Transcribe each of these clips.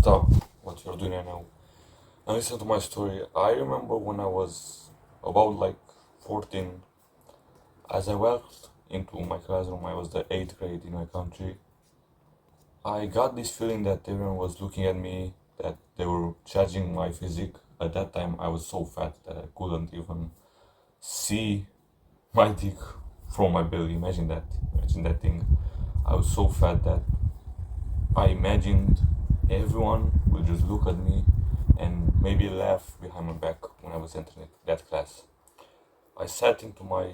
stop what you're doing right now and listen to my story. I remember when I was about like 14, as I walked into my classroom, I was the 8th grade in my country. I got this feeling that everyone was looking at me, that they were judging my physique. At that time, I was so fat that I couldn't even see my dick from my belly. Imagine that thing. I was so fat that I imagined everyone would just look at me and maybe laugh behind my back when I was entering that class. I sat into my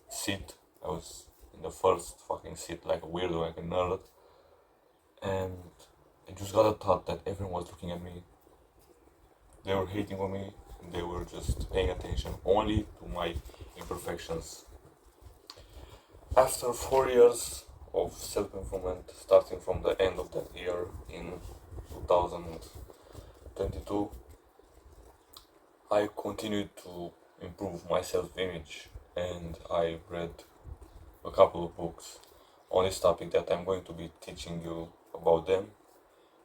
seat. I was in the first fucking seat like a weirdo, like a nerd, and I just got a thought that everyone was looking at me. They were hating on me. They were just paying attention only to my imperfections. After 4 years of self-improvement, starting from the end of that year in 2022, I continued to improve my self-image, and I read a couple of books on this topic that I'm going to be teaching you about them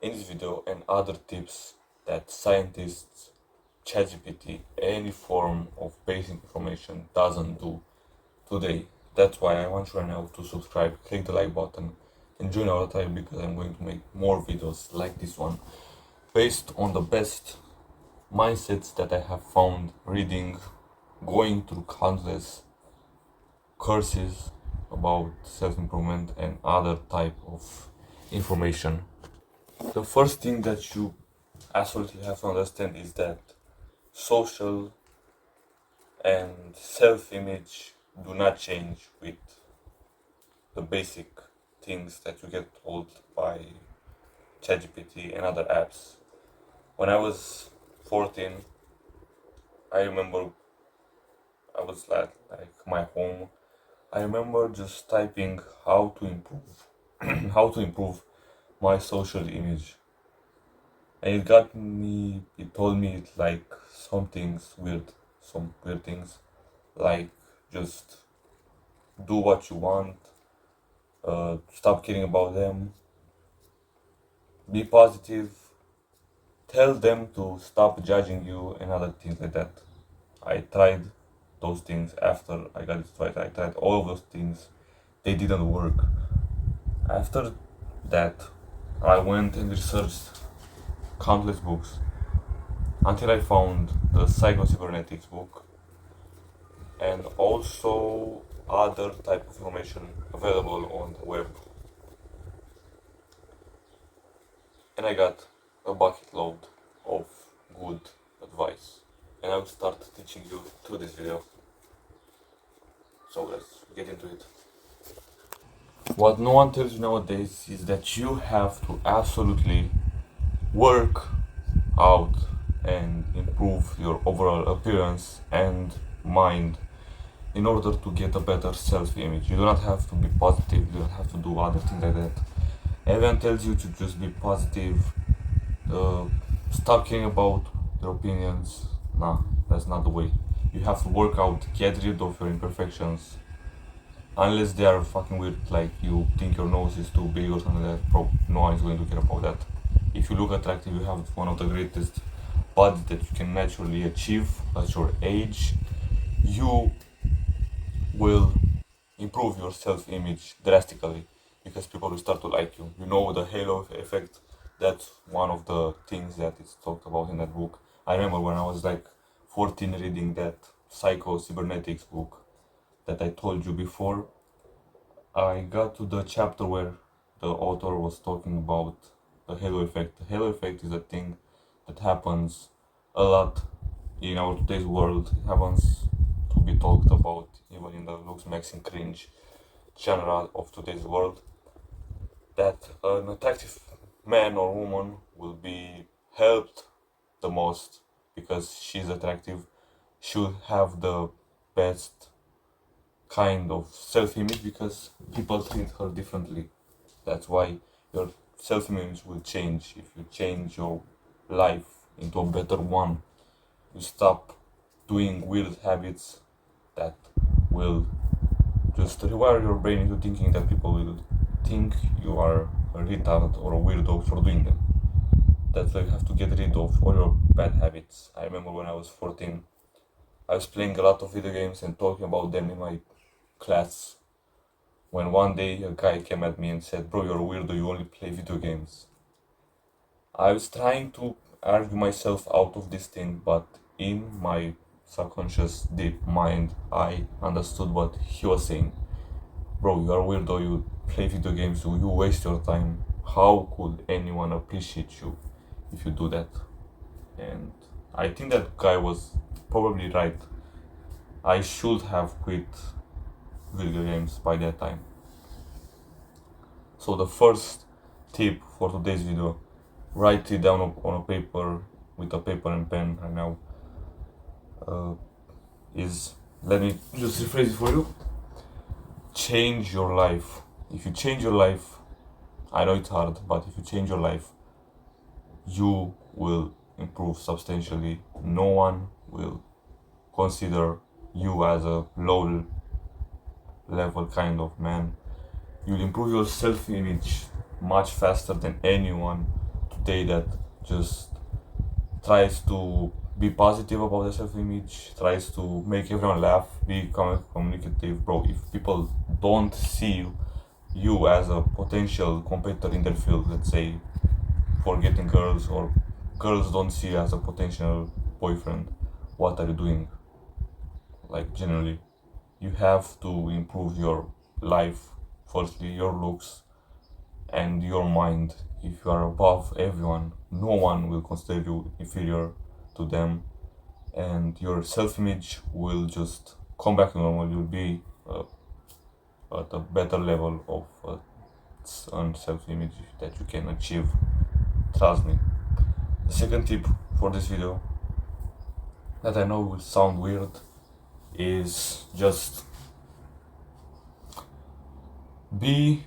in this video, and other tips that scientists, ChatGPT, any form of basic information doesn't do today. That's why I want you right now to subscribe, click the like button, and join our tribe, because I'm going to make more videos like this one based on the best mindsets that I have found reading, going through countless courses about self-improvement and other type of information. The first thing that you absolutely have to understand is that social and self-image do not change with the basic things that you get told by ChatGPT and other apps. When I was 14, I remember I was at like my home. I remember just typing how to improve how to improve my social image. And it told me like some weird things, like just do what you want, stop caring about them, be positive, tell them to stop judging you, and other things like that. I tried those things after I got it right. I tried all of those things, they didn't work. After that, I went and researched countless books until I found the psycho-cybernetics book and also other type of information available on the web. And I got a bucket load of good advice, and I will start teaching you through this video. So let's get into it. What no one tells you nowadays is that you have to absolutely work out and improve your overall appearance and mind in order to get a better self-image. You do not have to be positive, you don't have to do other things like that. Everyone tells you to just be positive, stop caring about their opinions. Nah, that's not the way. You have to work out, get rid of your imperfections. Unless they are fucking weird, like you think your nose is too big or something like that, no one is going to care about that. If you look attractive, you have one of the greatest bodies that you can naturally achieve at your age. You will improve your self-image drastically because people will start to like you. You know, the halo effect, that's one of the things that is talked about in that book. I remember when I was like 14 reading that psycho-cybernetics book that I told you before. I got to the chapter where the author was talking about the halo effect. The halo effect is a thing that happens a lot in our today's world. It happens to be talked about even in the looks, maxing, cringe genre of today's world. That an attractive man or woman will be helped the most because she's attractive, should have the best kind of self-image because people treat her differently. That's why your self-image will change if you change your life into a better one. You stop doing weird habits that will just rewire your brain into thinking that people will think you are a retard or a weirdo for doing them. That's why you have to get rid of all your bad habits. I remember when I was 14, I was playing a lot of video games and talking about them in my class. When one day a guy came at me and said, "Bro, you're a weirdo, you only play video games." I was trying to argue myself out of this thing, but in my subconscious deep mind, I understood what he was saying. "Bro, you are a weirdo, you play video games, you waste your time. How could anyone appreciate you if you do that?" And I think that guy was probably right. I should have quit video games by that time. So the first tip for today's video, write it down on a paper with a paper and pen right now, is, let me just rephrase it for you, change your life. If you change your life, I know it's hard, but if you change your life, you will improve substantially. No one will consider you as a low level kind of man. You'll improve your self-image much faster than anyone today that just tries to be positive about their self-image, tries to make everyone laugh, be communicative. Bro, if people don't see you as a potential competitor in their field, let's say for getting girls, or girls don't see you as a potential boyfriend, what are you doing? Like, generally, you have to improve your life. Firstly, your looks and your mind. If you are above everyone, no one will consider you inferior to them, and your self-image will just come back to normal. You'll be at a better level of self-image that you can achieve. Trust me. The second tip for this video, that I know will sound weird, is just be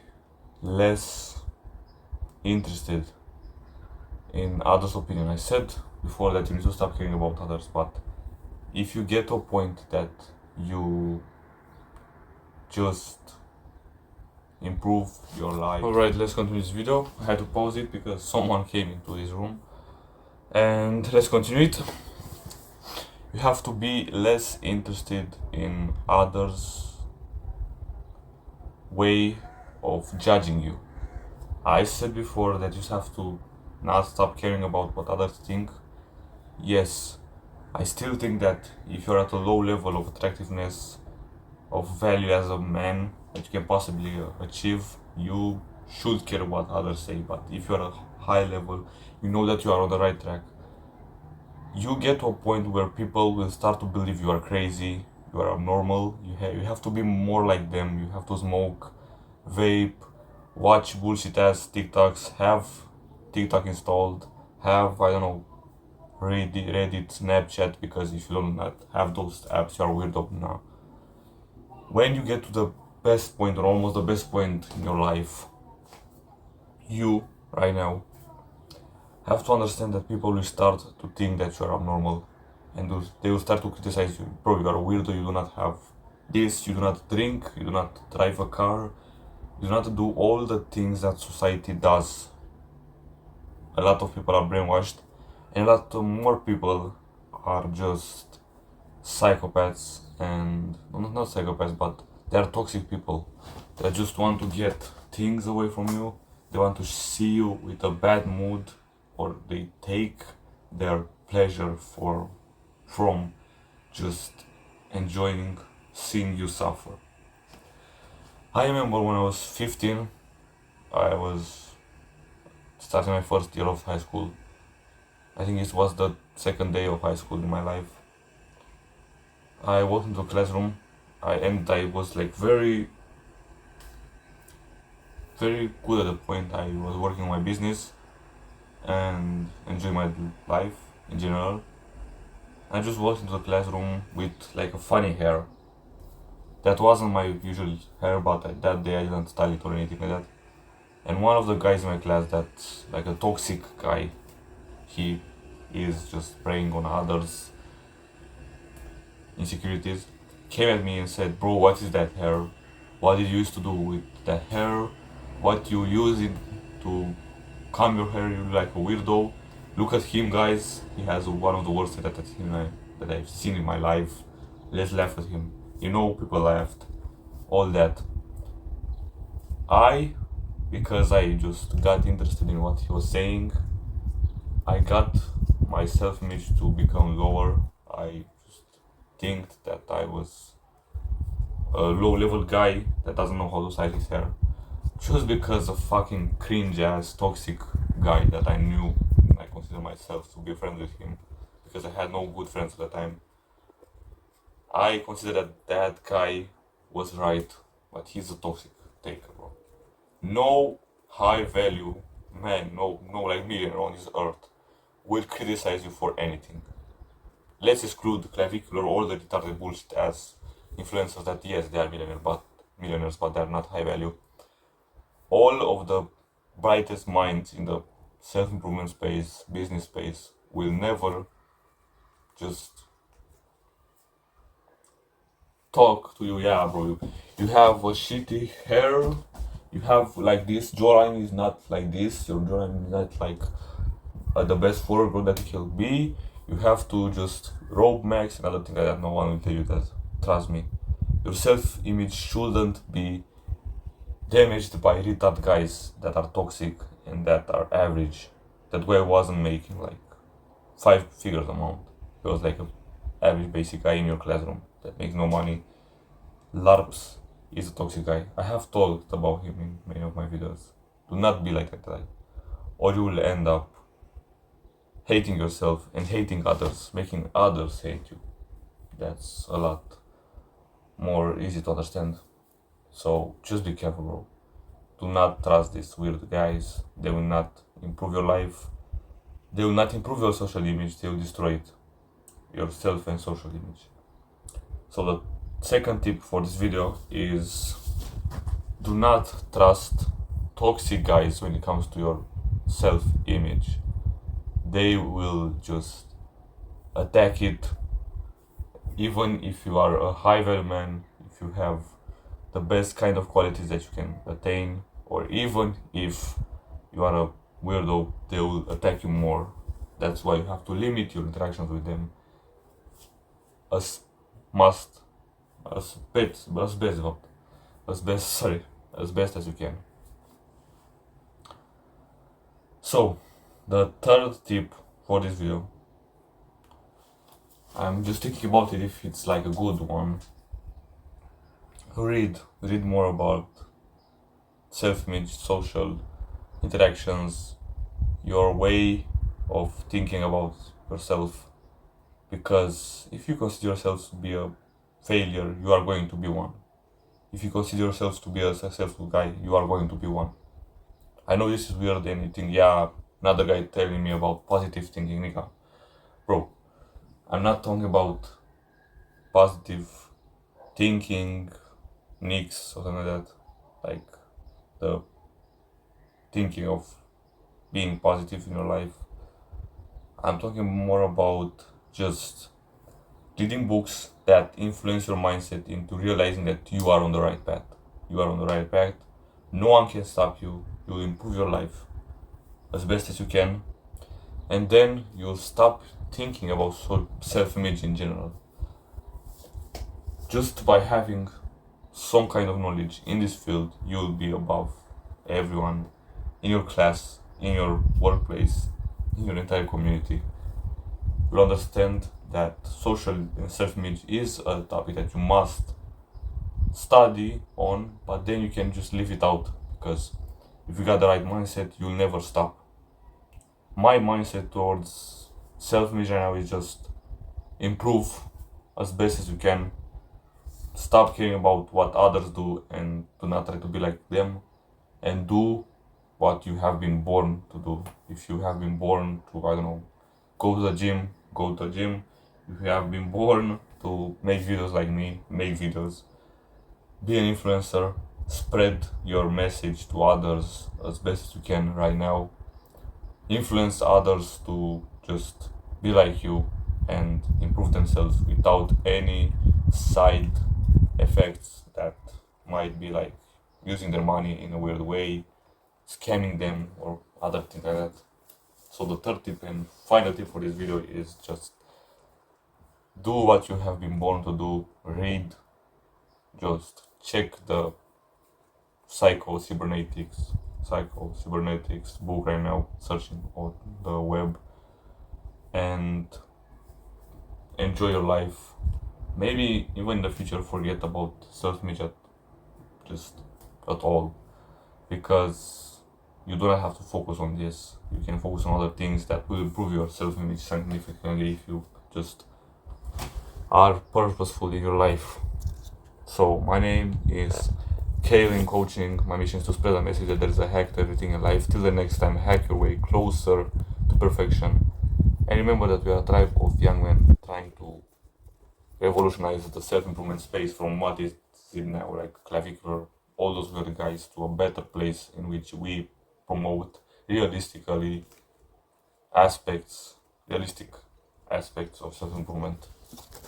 less interested in others' opinion. I said before that you need to stop caring about others, but if you get to a point that you just improve your life. Alright, let's continue this video. I had to pause it because someone came into this room. And let's continue it. You have to be less interested in others' way of judging you. I said before that you just have to not stop caring about what others think. Yes, I still think that if you're at a low level of attractiveness, of value as a man that you can possibly achieve, you should care what others say. But if you're at a high level, you know that you are on the right track. You get to a point where people will start to believe you are crazy, you are abnormal, you have to be more like them, you have to smoke, vape, watch bullshit ass TikToks, have TikTok installed, have, I don't know, Reddit, Snapchat, because if you don't have those apps, you are weirdo now. When you get to the best point, or almost the best point in your life, you, right now, have to understand that people will start to think that you are abnormal, and they will start to criticize you. "Bro, you are a weirdo, you do not have this, you do not drink, you do not drive a car, you do not do all the things that society does." A lot of people are brainwashed, and a lot more people are just psychopaths, and not psychopaths, but they are toxic people that just want to get things away from you. They want to see you with a bad mood, or they take their pleasure from just enjoying seeing you suffer. I remember when I was 15, I was starting my first year of high school. I think it was the second day of high school in my life. I walked into a classroom, and I was like very good at the point. I was working on my business and enjoying my life in general. I just walked into the classroom with like a funny hair. That wasn't my usual hair, but that day I didn't style it or anything like that. And one of the guys in my class, that's like a toxic guy, he is just preying on others' insecurities, came at me and said, "Bro, what is that hair? What did you used to do with that hair? What you use it to comb your hair? You look like a weirdo." Look at him, guys. He has one of the worst attitudes that I've seen in my life. Let's laugh at him. You know, people laughed. All that. Because I just got interested in what he was saying, I got my self-image to become lower. I just think that I was a low-level guy that doesn't know how to style his hair. Just because of fucking cringe-ass, toxic guy that I knew, and I consider myself to be friends with him, because I had no good friends at the time. I consider that guy was right, but he's a toxic taker, bro. No high value man, no like millionaire on this earth will criticize you for anything. Let's exclude clavicular or the retarded bullshit as influencers that yes they are millionaires but they're not high value. All of the brightest minds in the self-improvement space, business space will never just talk to you, yeah bro, you have a shitty hair, you have like this jawline is not like this, your jawline is not like the best foreground that it can be, you have to just rope max and other things like that. No one will tell you that, trust me. Your self-image shouldn't be damaged by retard guys that are toxic and that are average. That guy wasn't making like 5 figures amount, he was like a average basic guy in your classroom that makes no money. LARPs is a toxic guy. I have talked about him in many of my videos. Do not be like that guy, or you will end up hating yourself and hating others, making others hate you. That's a lot more easy to understand. So just be careful, bro. Do not trust these weird guys. They will not improve your life. They will not improve your social image. They will destroy it, yourself and social image. So the second tip for this video is do not trust toxic guys when it comes to your self-image. They will just attack it. Even if you are a high value man, if you have the best kind of qualities that you can attain, or even if you are a weirdo, they will attack you more. That's why you have to limit your interactions with them as best as you can. So the third tip for this video, I'm just thinking about it if it's like a good one. Read more about self-image, social interactions, your way of thinking about yourself. Because if you consider yourself to be a failure, you are going to be one. If you consider yourself to be a successful guy, you are going to be one. I know this is weird and you think, yeah, another guy telling me about positive thinking, nigga. Bro, I'm not talking about positive thinking, nicks or something like that. Like the thinking of being positive in your life. I'm talking more about just reading books that influence your mindset into realizing that you are on the right path. You are on the right path. No one can stop you. You will improve your life as best as you can. And then you'll stop thinking about self-image in general. Just by having some kind of knowledge in this field, you'll be above everyone in your class, in your workplace, in your entire community. You'll understand that social and self-image is a topic that you must study on, but then you can just leave it out, because if you got the right mindset, you'll never stop. My mindset towards self-image right now is just improve as best as you can. Stop caring about what others do and do not try to be like them, and do what you have been born to do. If you have been born to, I don't know, go to the gym, go to the gym. If you have been born to make videos like me, make videos. Be an influencer, spread your message to others as best as you can right now. Influence others to just be like you and improve themselves without any side effects that might be like using their money in a weird way, scamming them or other things like that. So the third tip and final tip for this video is just do what you have been born to do. Read, just check the psycho-cybernetics book right now, searching on the web, and enjoy your life. Maybe even in the future forget about self-image just at all, because you don't have to focus on this. You can focus on other things that will improve your self-image significantly if you just are purposeful in your life. So my name is Kaelin Coaching. My mission is to spread a message that there is a hack to everything in life. Till the next time, hack your way closer to perfection. And remember that we are a tribe of young men trying to revolutionize the self-improvement space from what is it now, like clavicular, all those weird guys, to a better place in which we promote realistic aspects of self-improvement.